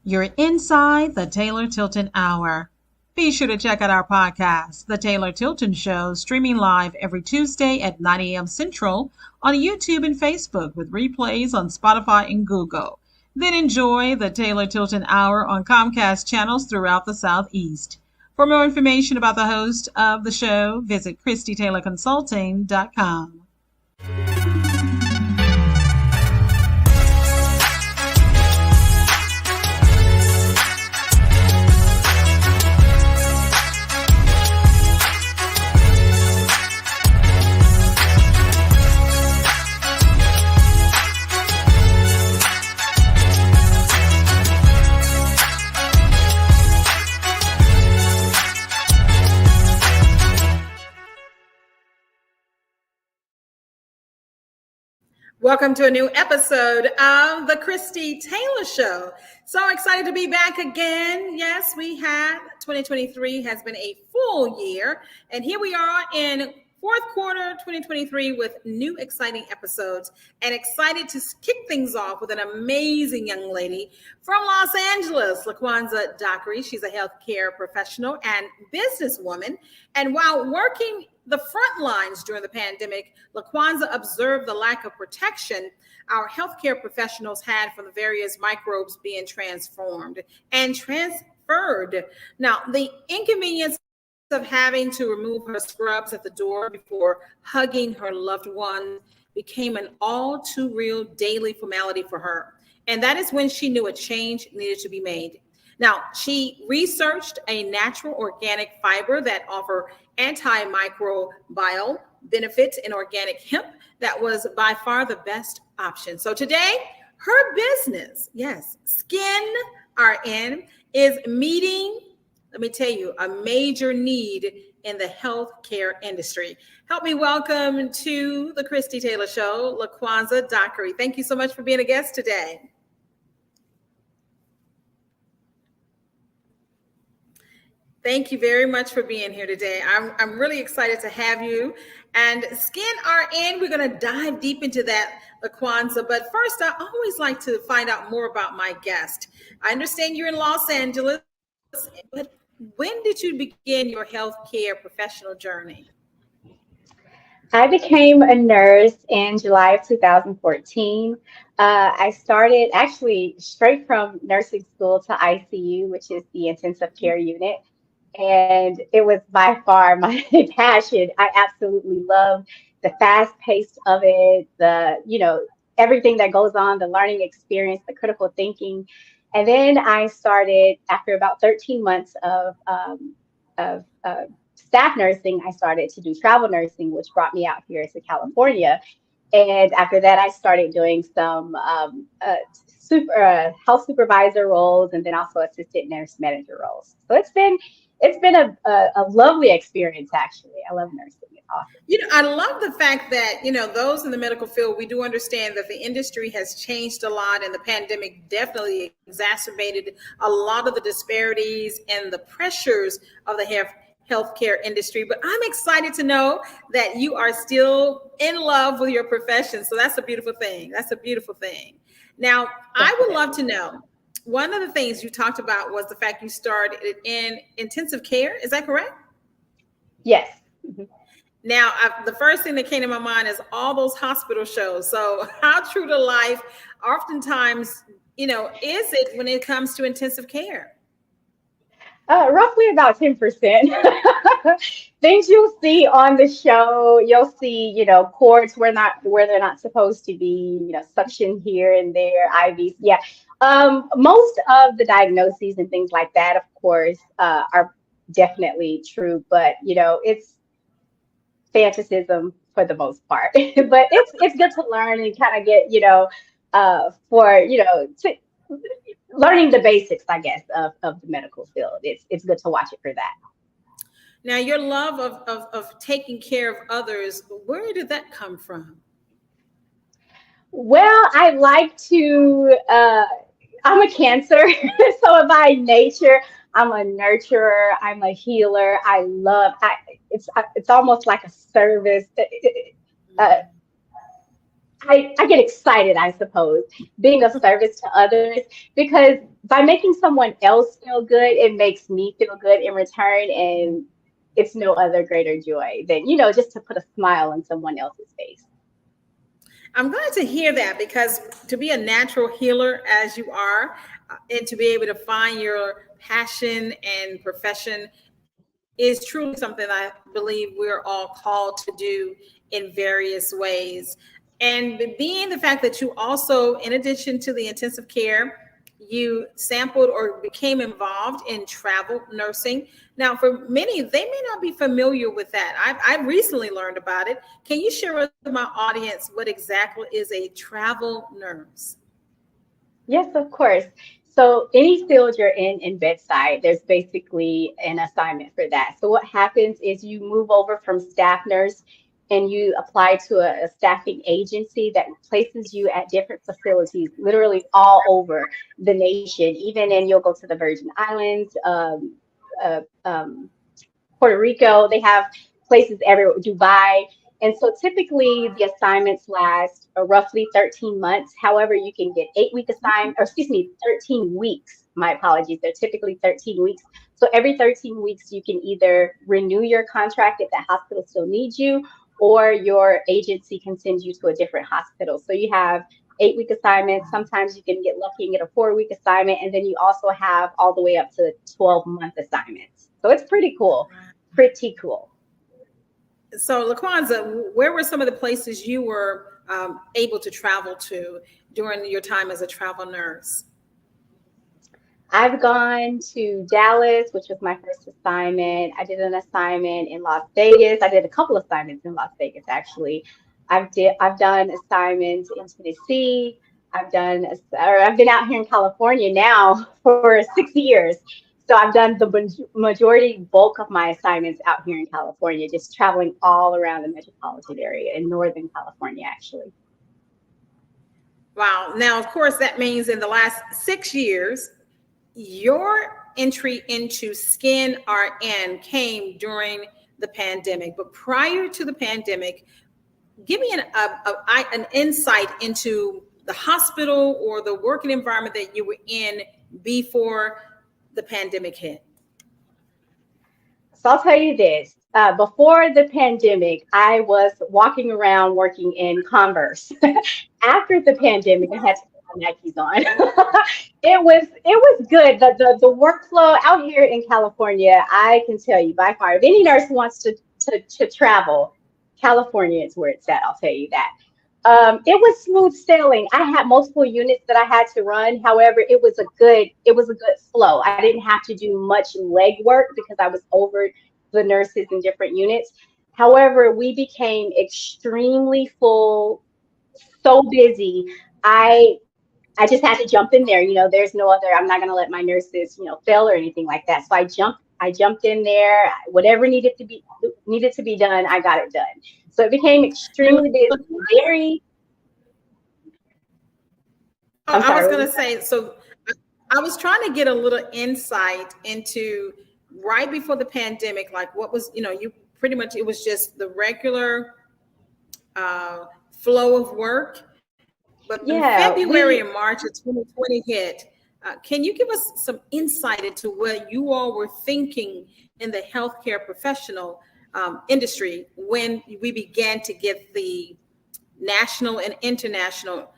You're inside the Taylor Tilton Hour. Be sure to check out our podcast, The Taylor Tilton Show, streaming live every Tuesday at 9 a.m. Central on YouTube and Facebook with replays on Spotify and Google. Then enjoy the Taylor Tilton Hour on Comcast channels throughout the Southeast. For more information about the host of the show, visit ChristieTaylorConsulting.com. Welcome to a new episode of the Christie Taylor Show. So excited to be back again. Yes, 2023 has been a full year. And here we are in fourth quarter 2023 with new exciting episodes, and excited to kick things off with an amazing young lady from Los Angeles, LaQuanza Dockery. She's a healthcare professional and businesswoman. And while working the front lines during the pandemic, LaQuanza observed the lack of protection our healthcare professionals had from the various microbes being transformed and transferred. Now, the inconvenience of having to remove her scrubs at the door before hugging her loved one became an all too real daily formality for her. And that is when she knew a change needed to be made. Now, she researched a natural organic fiber that offer antimicrobial benefits in organic hemp that was by far the best option. So today, her business, yes, Skyn RN, is meeting, let me tell you, a major need in the healthcare industry. Help me welcome to the Christie Taylor Show, LaQuanza Dockery. Thank you so much for being a guest today. Thank you very much for being here today. I'm really excited to have you. And Skyn RN, we're going to dive deep into that, LaQuanza. But first, I always like to find out more about my guest. I understand you're in Los Angeles, but when did you begin your healthcare professional journey? I became a nurse in July of 2014. I started actually straight from nursing school to ICU, which is the intensive care unit. And it was by far my passion. I absolutely love the fast pace of it, everything that goes on, the learning experience, the critical thinking. And then I started, after about 13 months of staff nursing, I started to do travel nursing, which brought me out here to California. And after that, I started doing some health supervisor roles, and then also assistant nurse manager roles. So it's been a lovely experience, actually. I love nursing. It's awesome. I love the fact that, those in the medical field, we do understand that the industry has changed a lot, and the pandemic definitely exacerbated a lot of the disparities and the pressures of the healthcare industry. But I'm excited to know that you are still in love with your profession. So that's a beautiful thing. That's a beautiful thing. Now, I would love to know, one of the things you talked about was the fact you started in intensive care. Is that correct? Yes. Mm-hmm. Now, the first thing that came to my mind is all those hospital shows. So how true to life oftentimes, is it when it comes to intensive care? Roughly about 10%. Things you'll see on the show, you'll see, cords where they're not supposed to be, suction here and there, IVs. Yeah. Most of the diagnoses and things like that, of course, are definitely true, but it's fantasism for the most part. But it's good to learn and kind of get, learning the basics, I guess, of the medical field. It's good to watch it for that. Now, your love of taking care of others, where did that come from? Well, I like to, I'm a Cancer, so by nature, I'm a nurturer, I'm a healer. It's almost like a service. I get excited, I suppose, being of service to others, because by making someone else feel good, it makes me feel good in return. And it's no other greater joy than, just to put a smile on someone else's face. I'm glad to hear that, because to be a natural healer as you are, and to be able to find your passion and profession is truly something I believe we're all called to do in various ways. And being the fact that you also, in addition to the intensive care, you sampled or became involved in travel nursing. Now, for many, they may not be familiar with that. I've recently learned about it. Can you share with my audience what exactly is a travel nurse? Yes, of course. So any field you're in bedside, there's basically an assignment for that. So what happens is you move over from staff nurse and you apply to a staffing agency that places you at different facilities, literally all over the nation. Even in, you'll go to the Virgin Islands, uh, um, Puerto Rico. They have places everywhere, Dubai. And so typically the assignments last roughly 13 months. However, you can get 8-week assignment, or excuse me, 13 weeks. My apologies. They're typically 13 weeks. So every 13 weeks, you can either renew your contract if the hospital still needs you, or your agency can send you to a different hospital. So you have 8-week assignments. Sometimes you can get lucky and get a 4-week assignment. And then you also have all the way up to 12-month assignments. So it's pretty cool. Pretty cool. So, LaQuanza, where were some of the places you were able to travel to during your time as a travel nurse? I've gone to Dallas, which was my first assignment. I did an assignment in Las Vegas. I did a couple assignments in Las Vegas, actually. I've done assignments in Tennessee. I've been out here in California now for 6 years. So I've done the majority bulk of my assignments out here in California, just traveling all around the metropolitan area in Northern California, actually. Wow. Now, of course, that means in the last 6 years, your entry into Skyn RN came during the pandemic. But prior to the pandemic, give me an insight into the hospital or the working environment that you were in before the pandemic hit. So I'll tell you this. Before the pandemic, I was walking around working in Converse. After the pandemic, I had to put my Nikes on. It was good. The workflow out here in California, I can tell you by far, if any nurse wants to travel, California is where it's at. I'll tell you that. It was smooth sailing. I had multiple units that I had to run. However, it was a good flow. I didn't have to do much leg work because I was over the nurses in different units. However, we became extremely full, so busy. I just had to jump in there. There's no other, I'm not going to let my nurses, fail or anything like that. So I jumped in there. Whatever needed to be done, I got it done. So it became extremely busy, very. I was going to say, so I was trying to get a little insight into right before the pandemic, like what was, you pretty much, it was just the regular flow of work. But in February and March of 2020 hit, can you give us some insight into what you all were thinking in the healthcare professional industry when we began to get the national and international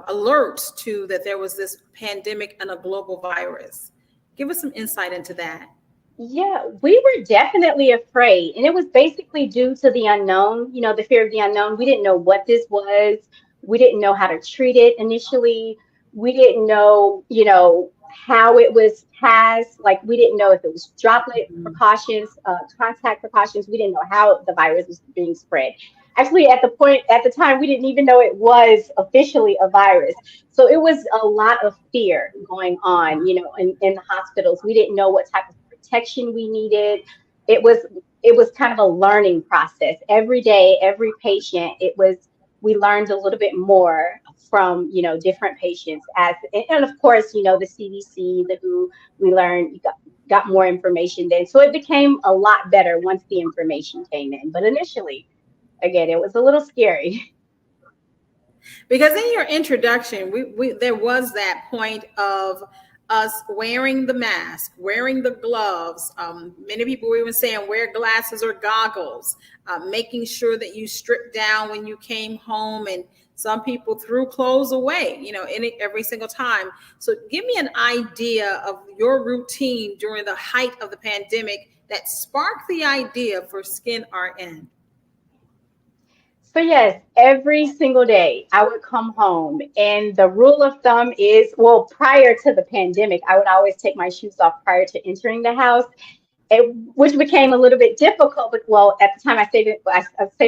alerts to that there was this pandemic and a global virus? Give us some insight into that. Yeah, we were definitely afraid. And it was basically due to the unknown, the fear of the unknown. We didn't know what this was. We didn't know how to treat it initially. We didn't know, how it was passed. Like, we didn't know if it was droplet precautions, contact precautions. We didn't know how the virus was being spread. Actually, at the time, we didn't even know it was officially a virus. So it was a lot of fear going on, in the hospitals. We didn't know what type of protection we needed. It was kind of a learning process. Every day, every patient, we learned a little bit more from, different patients and of course, the CDC, the WHO, we learned, got more information then. So it became a lot better once the information came in. But initially, again, it was a little scary. Because in your introduction, there was that point of us wearing the mask, wearing the gloves. Many people were even saying wear glasses or goggles, making sure that you stripped down when you came home, and some people threw clothes away, every single time. So give me an idea of your routine during the height of the pandemic that sparked the idea for Skyn RN. So yes, every single day I would come home, and the rule of thumb is, well, prior to the pandemic, I would always take my shoes off prior to entering the house, which became a little bit difficult. But well, at the time I stayed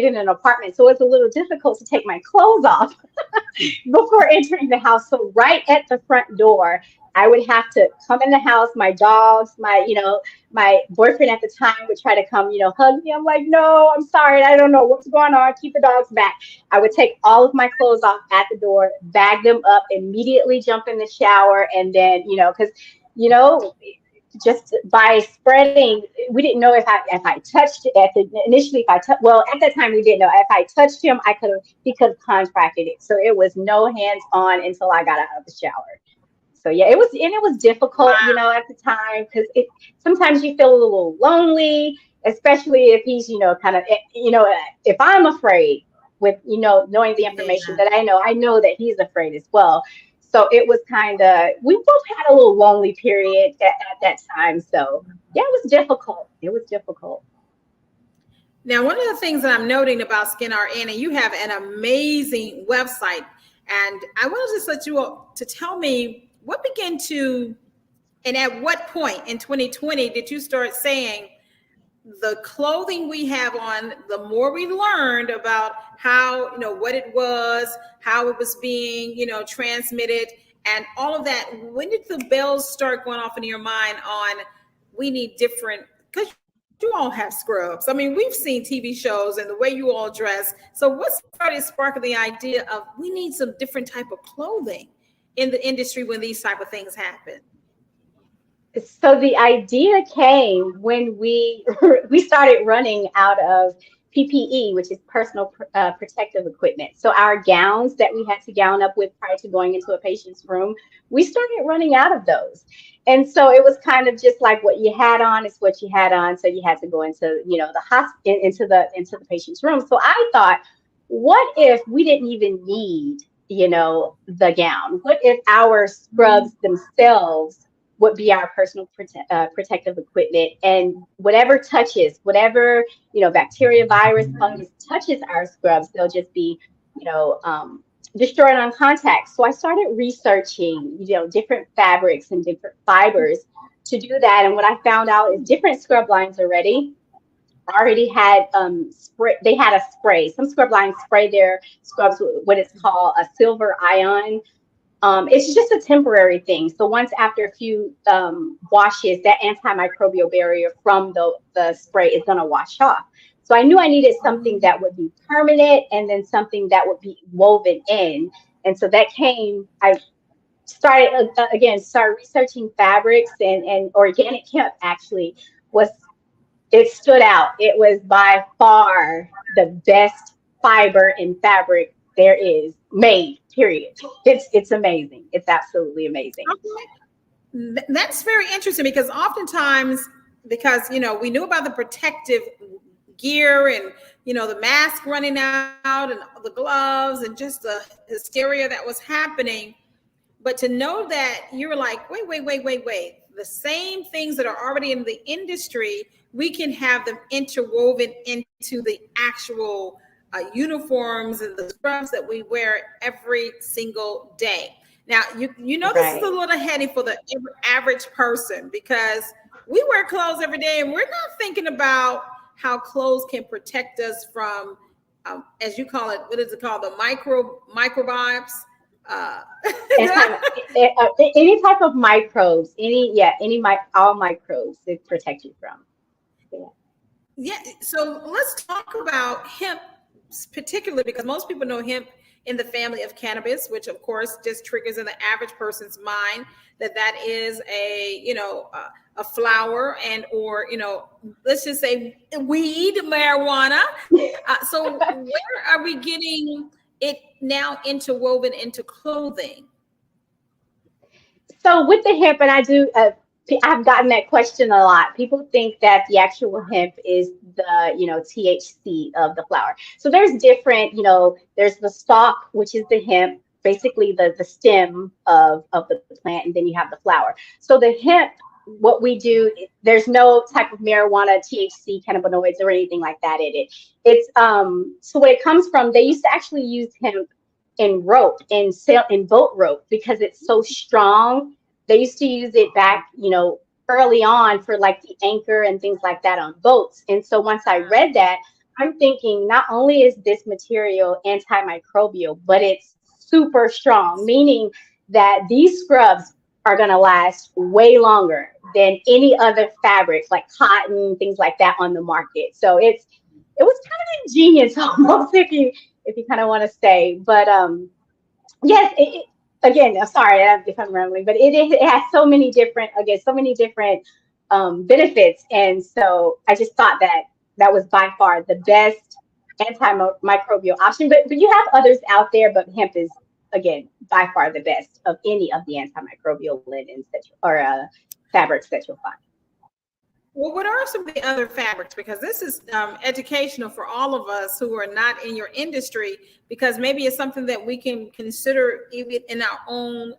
in an apartment, so it was a little difficult to take my clothes off before entering the house. So right at the front door, I would have to come in the house. My dogs, my boyfriend at the time would try to come, hug me. I'm like, no, I'm sorry. I don't know what's going on. Keep the dogs back. I would take all of my clothes off at the door, bag them up, immediately jump in the shower. And then, because, just by spreading, we didn't know if I touched initially, well, at that time we didn't know if I touched him, he could have contracted it. So it was no hands on until I got out of the shower. So yeah, it was difficult, at the time, because sometimes you feel a little lonely, especially if he's, kind of, if I'm afraid with, knowing the information that I know that he's afraid as well. So it was we both had a little lonely period at that time. So yeah, it was difficult. Now, one of the things that I'm noting about Skyn RN, and you have an amazing website, and I want to just let you all to tell me what began to, and at what point in 2020 did you start saying the clothing we have on, the more we learned about how, what it was, how it was being, transmitted, and all of that, when did the bells start going off in your mind on we need different, because you all have scrubs. I mean, we've seen TV shows and the way you all dress. So what started sparking the idea of we need some different type of clothing in the industry when these type of things happen? So the idea came when we started running out of PPE, which is personal protective equipment. So our gowns that we had to gown up with prior to going into a patient's room, we started running out of those. And so it was kind of just like what you had on is what you had on. So you had to go into, the hospital, into the patient's room. So I thought, what if we didn't even need, the gown? What if our scrubs themselves would be our personal protective equipment, and whatever bacteria, virus, fungus touches our scrubs, they'll just be, destroyed on contact. So I started researching, different fabrics and different fibers to do that. And what I found out is different scrub lines already had spray. They had a spray. Some scrub lines spray their scrubs with what is called a silver ion. It's just a temporary thing. So once after a few washes, that antimicrobial barrier from the spray is going to wash off. So I knew I needed something that would be permanent, and then something that would be woven in. And so that came, I started researching fabrics, and organic hemp actually it stood out. It was by far the best fiber and fabric there is made, period. It's amazing. It's absolutely amazing. Okay. That's very interesting, because oftentimes, we knew about the protective gear and, the mask running out and the gloves and just the hysteria that was happening. But to know that you were like, wait, the same things that are already in the industry, we can have them interwoven into the actual uniforms and the scrubs that we wear every single day. Now, this is a little heady for the average person, because we wear clothes every day and we're not thinking about how clothes can protect us from, as you call it, what is it called? The microbes. Any type of microbes, all microbes it protect you from. Yeah. So let's talk about hemp, particularly because most people know hemp in the family of cannabis, which of course just triggers in the average person's mind that is a flower or let's just say weed, marijuana. So where are we getting it now interwoven into clothing? So with the hemp, and I've gotten that question a lot. People think that the actual hemp is the, THC of the flower. So there's different, there's the stalk, which is the hemp, basically the stem of the plant, and then you have the flower. So the hemp, what we do, there's no type of marijuana, THC, cannabinoids, or anything like that in it. It's so where it comes from, they used to actually use hemp in rope, in boat rope, because it's so strong. They used to use it back, early on for like the anchor and things like that on boats. And so once I read that, I'm thinking not only is this material antimicrobial, but it's super strong, meaning that these scrubs are going to last way longer than any other fabrics like cotton, things like that on the market. So it was kind of ingenious almost, if you kind of want to say. But yes, again, I'm sorry if I'm rambling, but it has so many different benefits. And so I just thought that was by far the best antimicrobial option. But you have others out there, but hemp is, again, by far the best of any of the antimicrobial linens fabrics that you'll find. Well, what are some of the other fabrics? Because this is educational for all of us who are not in your industry, because maybe it's something that we can consider even in our own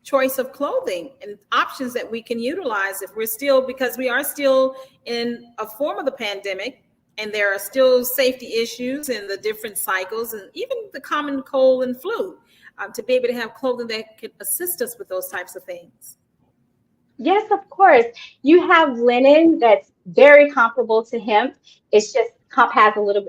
choice of clothing and options that we can utilize if because we are still in a form of the pandemic, and there are still safety issues and the different cycles and even the common cold and flu, to be able to have clothing that can assist us with those types of things. Yes, of course. You have linen that's very comparable to hemp. It's just hemp has a little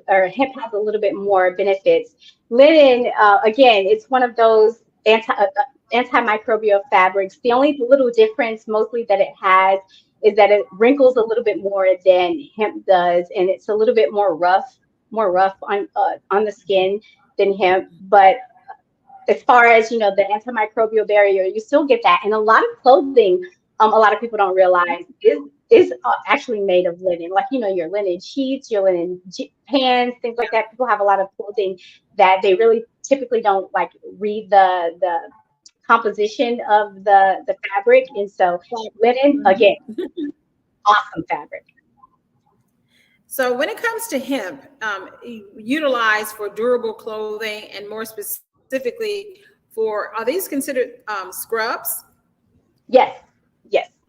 bit more benefits. Linen, again, it's one of those antimicrobial fabrics. The only little difference mostly that it has is that it wrinkles a little bit more than hemp does, and it's a little bit more rough on the skin than hemp. But as far as the antimicrobial barrier, you still get that. And a lot of clothing, a lot of people don't realize is actually made of linen. Like, your linen sheets, your linen pants, things like that. People have a lot of clothing that they really typically don't like read the composition of the fabric. And so linen, again, awesome fabric. So when it comes to hemp, utilized for durable clothing, and more specifically are these considered scrubs? Yes.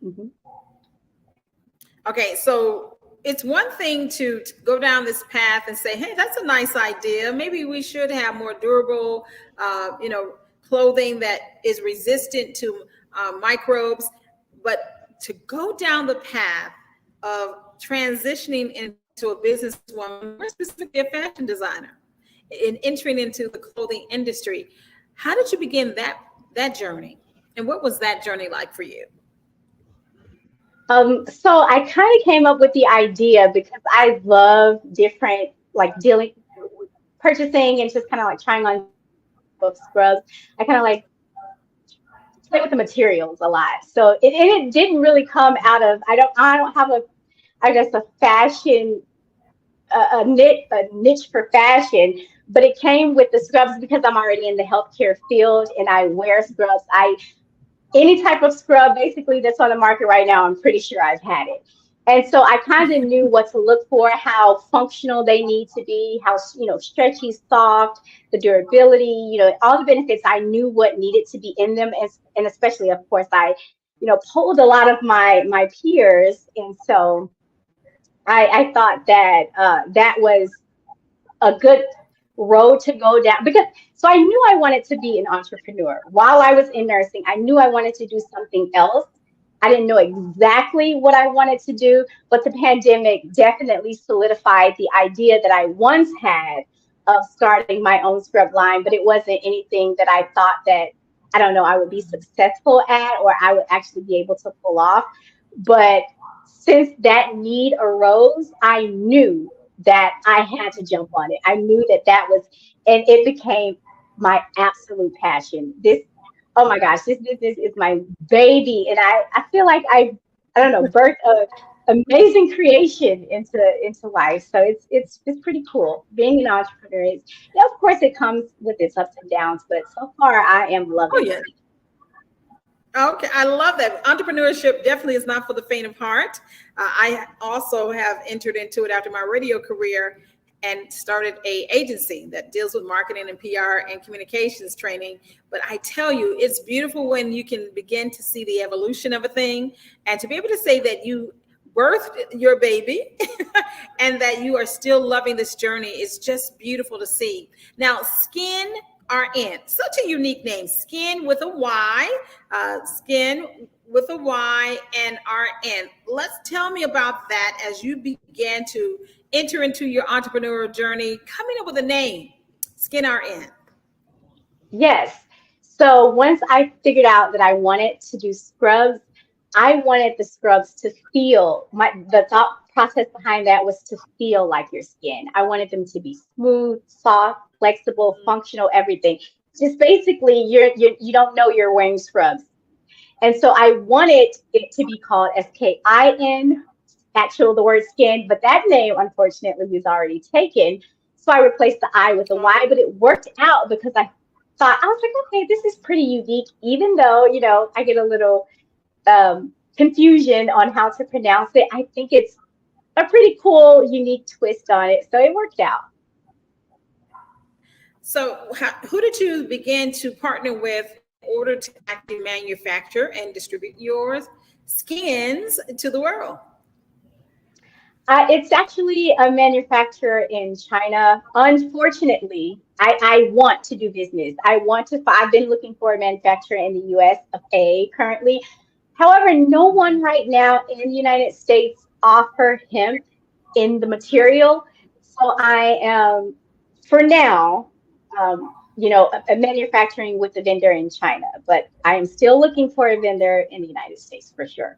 Mm-hmm. Okay, so it's one thing to go down this path and say, hey, that's a nice idea. Maybe we should have more durable, clothing that is resistant to microbes. But to go down the path of transitioning into a businesswoman, more specifically a fashion designer, and entering into the clothing industry, how did you begin that journey? And what was that journey like for you? So I kind of came up with the idea because I love different, like purchasing and just kind of like trying on scrubs. I kind of like play with the materials a lot. So it didn't really come out of, I don't have a fashion, a niche for fashion, but it came with the scrubs because I'm already in the healthcare field and I wear scrubs. Any type of scrub basically that's on the market right now, I'm pretty sure I've had it. And so I kind of knew what to look for, how functional they need to be, how, stretchy, soft, the durability, all the benefits. I knew what needed to be in them. And especially, of course, I, polled a lot of my peers. And so I thought that that was a good road to go down, because so I knew I wanted to be an entrepreneur. While I was in nursing, I knew I wanted to do something else. I didn't know exactly what I wanted to do, but the pandemic definitely solidified the idea that I once had of starting my own scrub line, but it wasn't anything that I thought that, I don't know, I would be successful at or I would actually be able to pull off. But since that need arose, I knew that I had to jump on it. I knew that was, and it became my absolute passion. Oh my gosh, this is my baby. And I feel like I don't know, birthed an amazing creation into life. So it's pretty cool. Being an entrepreneur is, of course it comes with its ups and downs, but so far I am loving it. Okay, I love that. Entrepreneurship definitely is not for the faint of heart. I also have entered into it after my radio career and started a agency that deals with marketing and PR and communications training. But I tell you, it's beautiful when you can begin to see the evolution of a thing and to be able to say that you birthed your baby and that you are still loving this journey is just beautiful to see. Now, Skyn RN, such a unique name, Skyn with a Y, Skyn with a Y and RN. Let's tell me about that as you began to enter into your entrepreneurial journey, coming up with a name, Skyn RN. Yes. So once I figured out that I wanted to do scrubs, I wanted the scrubs to feel the thought process behind that was to feel like your skin. I wanted them to be smooth, soft, flexible, functional, everything. Just basically you don't know you're wearing scrubs. And so I wanted it to be called SKIN, actual the word skin, but that name unfortunately was already taken. So I replaced the I with a Y, but it worked out because I was like, okay, this is pretty unique, even though, I get a little confusion on how to pronounce it. I think it's a pretty cool, unique twist on it. So it worked out. So who did you begin to partner with in order to actually manufacture and distribute your skins to the world? It's actually a manufacturer in China. Unfortunately, I want to do business. I've been looking for a manufacturer in the US of A currently. However, no one right now in the United States offer hemp in the material. So I am, for now, a manufacturing with a vendor in China, but I am still looking for a vendor in the United States for sure.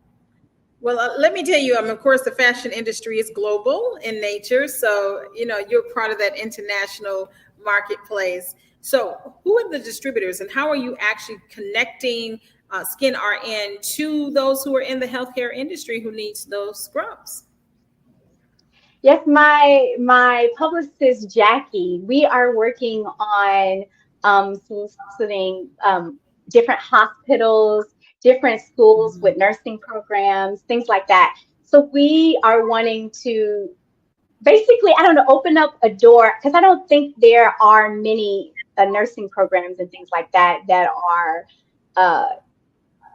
Well, let me tell you, of course, the fashion industry is global in nature. So, you're part of that international marketplace. So who are the distributors and how are you actually connecting Skyn RN to those who are in the healthcare industry who needs those scrubs? Yes, my publicist Jackie, we are working on soliciting different hospitals, different schools with nursing programs, things like that. So we are wanting to basically, I don't know, open up a door because I don't think there are many nursing programs and things like that that are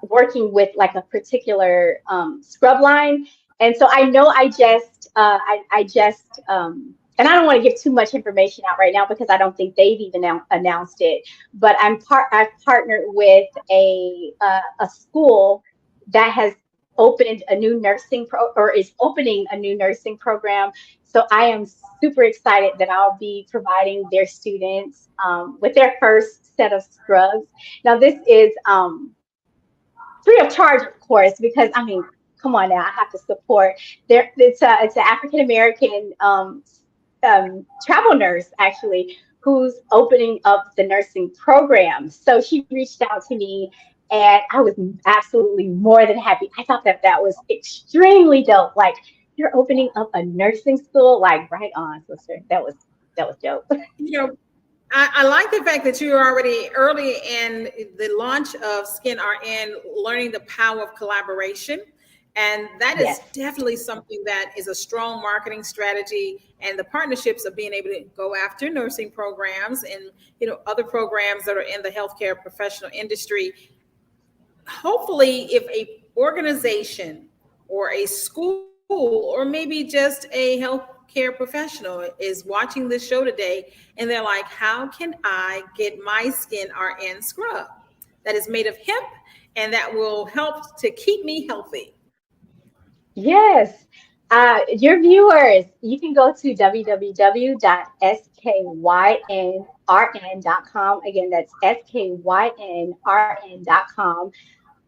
working with like a particular scrub line. And so I know and I don't want to give too much information out right now because I don't think they've even announced it. But I've partnered with a school that has opened a new is opening a new nursing program. So I am super excited that I'll be providing their students with their first set of scrubs. Now this is free of charge, of course, because I mean, come on now, I have to support. It's an African American travel nurse actually who's opening up the nursing program. So she reached out to me, and I was absolutely more than happy. I thought that was extremely dope. Like, you're opening up a nursing school, like right on, sister. That was dope. I like the fact that you are already early in the launch of Skyn RN, learning the power of collaboration. And that is definitely something that is a strong marketing strategy, and the partnerships of being able to go after nursing programs and, other programs that are in the healthcare professional industry. Hopefully, if a organization or a school or maybe just a healthcare professional is watching this show today and they're like, how can I get my Skyn RN scrub that is made of hemp and that will help to keep me healthy? Yes. Your viewers, you can go to www.skynrn.com. Again, that's skynrn.com.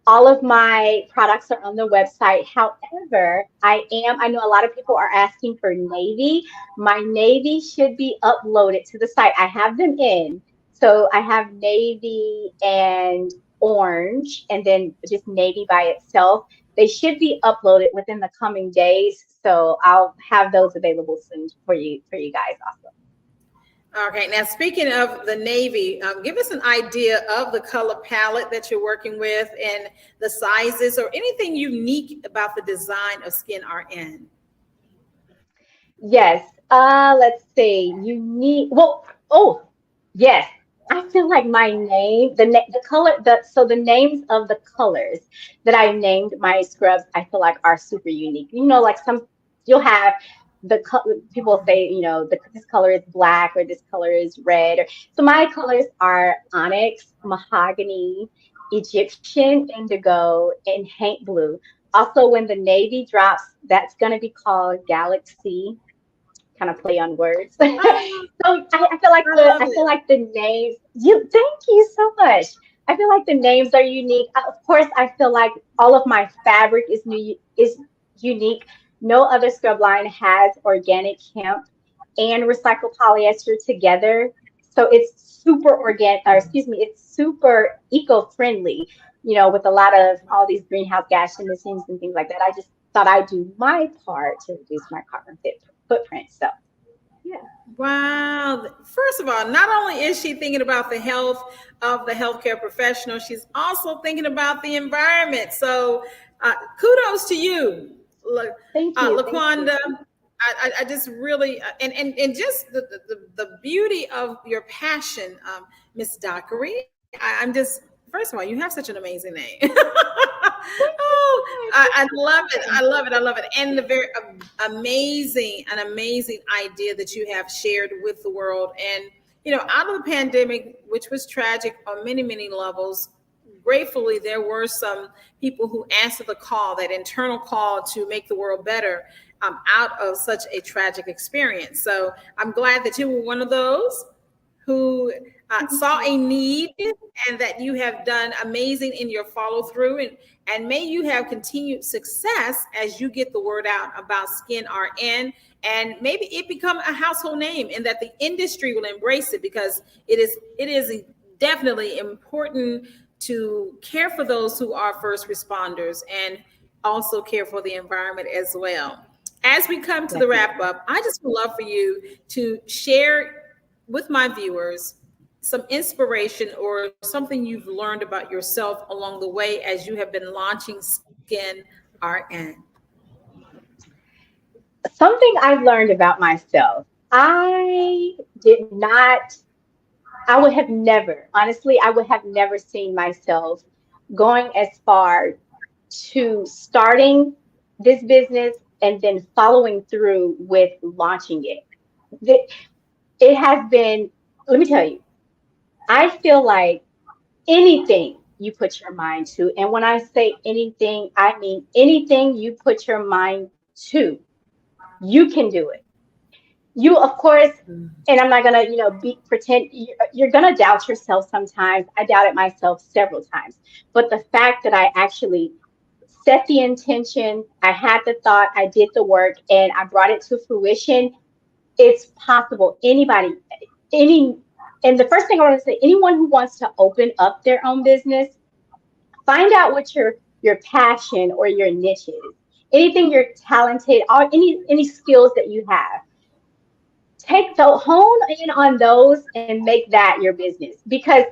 All of my products are on the website. However, I know a lot of people are asking for navy. My navy should be uploaded to the site. I have them in. So I have navy and orange, and then just navy by itself. They should be uploaded within the coming days. So I'll have those available soon for you guys also. Okay, now speaking of the Navy, give us an idea of the color palette that you're working with and the sizes or anything unique about the design of Skyn RN. Yes. Let's see. You need, well, oh, yes. I feel like my name, the color, the names of the colors that I named my scrubs, I feel like are super unique. You know, like you'll have people say, this color is black or this color is red. So my colors are onyx, mahogany, Egyptian indigo, and paint blue. Also, when the navy drops, that's going to be called Galaxy, kind of play on words. So Oh, I feel like I love I feel it. like the names. Thank you so much. I feel like the names are unique. Of course, I feel like all of my fabric is unique. No other scrub line has organic hemp and recycled polyester together. So it's super organic, or excuse me, it's super eco-friendly, with a lot of all these greenhouse gas emissions and things like that. I just thought I'd do my part to reduce my carbon footprint. So, yeah. Wow. First of all, not only is she thinking about the health of the healthcare professional, she's also thinking about the environment. So, kudos to you, Thank you. Thank you. LaQuanda. I just really and just the beauty of your passion, Miss Dockery. I'm just first of all, you have such an amazing name. Thank you Oh, so much. I love it. Thank I love it. I love it. And the very amazing idea that you have shared with the world. And, out of the pandemic, which was tragic on many, many levels, gratefully, there were some people who answered the call, that internal call to make the world better, out of such a tragic experience. So I'm glad that you were one of those who saw you. a need and that you have done amazing in your follow through. And may you have continued success as you get the word out about Skyn RN, and maybe it become a household name and that the industry will embrace it, because it is definitely important to care for those who are first responders and also care for the environment as well. As we come to the wrap Definitely. up, I just would love for you to share with my viewers some inspiration or something you've learned about yourself along the way as you have been launching Skyn RN. Something I've learned about myself. Did not, I would have never, honestly, I would have never seen myself going as far to starting this business and then following through with launching it. It it has been, let me tell you, I feel like anything you put your mind to, and when I say anything, I mean anything you put your mind to, you can do it. You, of course, and I'm not gonna, pretend you're gonna doubt yourself sometimes. I doubted myself several times, but the fact that I actually set the intention, I had the thought, I did the work, and I brought it to fruition. It's possible. Anybody, any, and the first thing I want to say, anyone who wants to open up their own business, find out what your passion or your niche is. Anything you're talented, or any skills that you have, hone in on those and make that your business. Because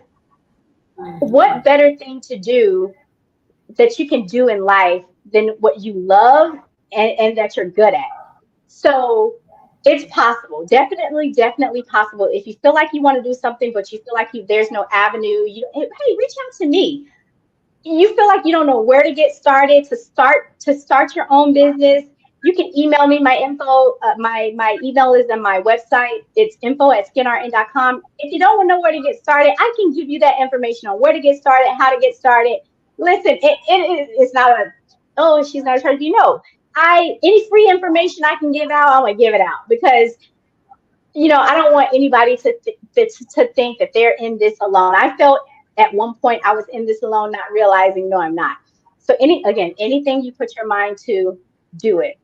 what better thing to do that you can do in life than what you love and that you're good at? So it's possible, definitely possible. If you feel like you want to do something, but you feel like there's no avenue, hey, reach out to me. You feel like you don't know where to get started to start your own business, you can email me. My info, my email is on my website. It's info@skynrn.com. If you don't know where to get started, I can give you that information on where to get started, how to get started. Listen, it's not a, oh, she's not trying to be, no. Any free information I can give out, I'm gonna give it out, because I don't want anybody to think that they're in this alone. I felt at one point I was in this alone, not realizing, no, I'm not. So anything you put your mind to, do it.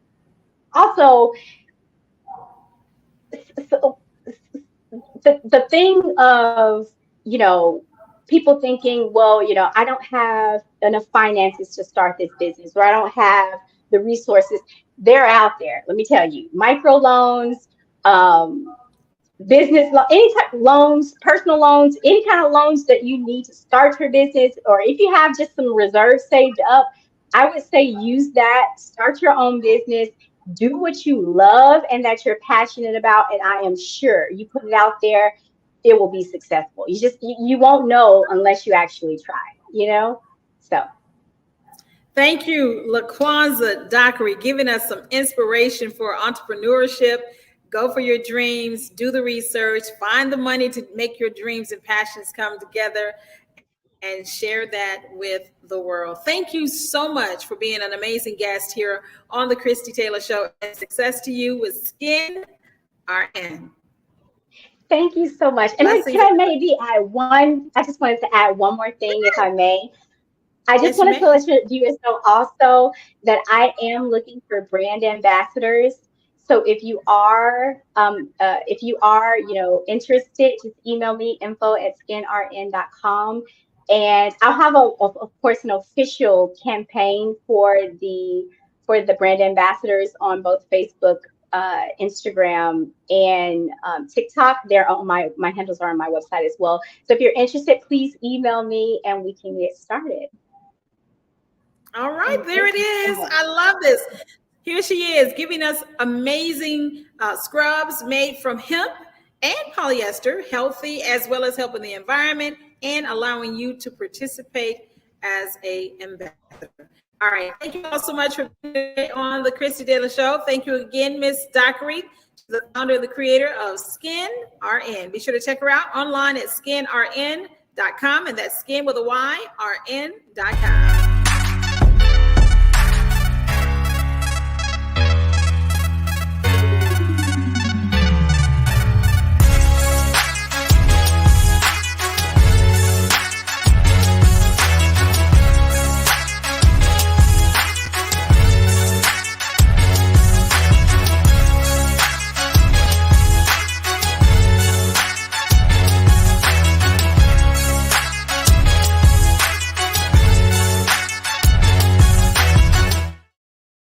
Also, so the thing of, people thinking, well, I don't have enough finances to start this business, or I don't have the resources. They're out there. Let me tell you, microloans, any type of loans, personal loans, any kind of loans that you need to start your business, or if you have just some reserves saved up, I would say use that, start your own business, do what you love and that you're passionate about. And I am sure you put it out there, it will be successful. You won't know unless you actually try, So. Thank you, LaQuanza Dockery, giving us some inspiration for entrepreneurship. Go for your dreams, do the research, find the money to make your dreams and passions come together, and share that with the world. Thank you so much for being an amazing guest here on the Christie Taylor Show, and success to you with Skyn RN. Thank you so much. And I just wanted to add one more thing, if I may. I just wanted to let your viewers know also that I am looking for brand ambassadors. So if you are, interested, just email me info@skynrn.com, and I'll have of course an official campaign for the brand ambassadors on both Facebook, Instagram, and TikTok. They're on my handles are on my website as well. So if you're interested, please email me and we can get started. All right, there it is. I love this. Here she is giving us amazing scrubs made from hemp and polyester, healthy, as well as helping the environment and allowing you to participate as an ambassador. All right. Thank you all so much for being on the Christie Taylor Show. Thank you again, Ms. Dockery, the founder and the creator of Skyn RN. Be sure to check her out online at skynrn.com, and that's Skyn with a Y, RN.com.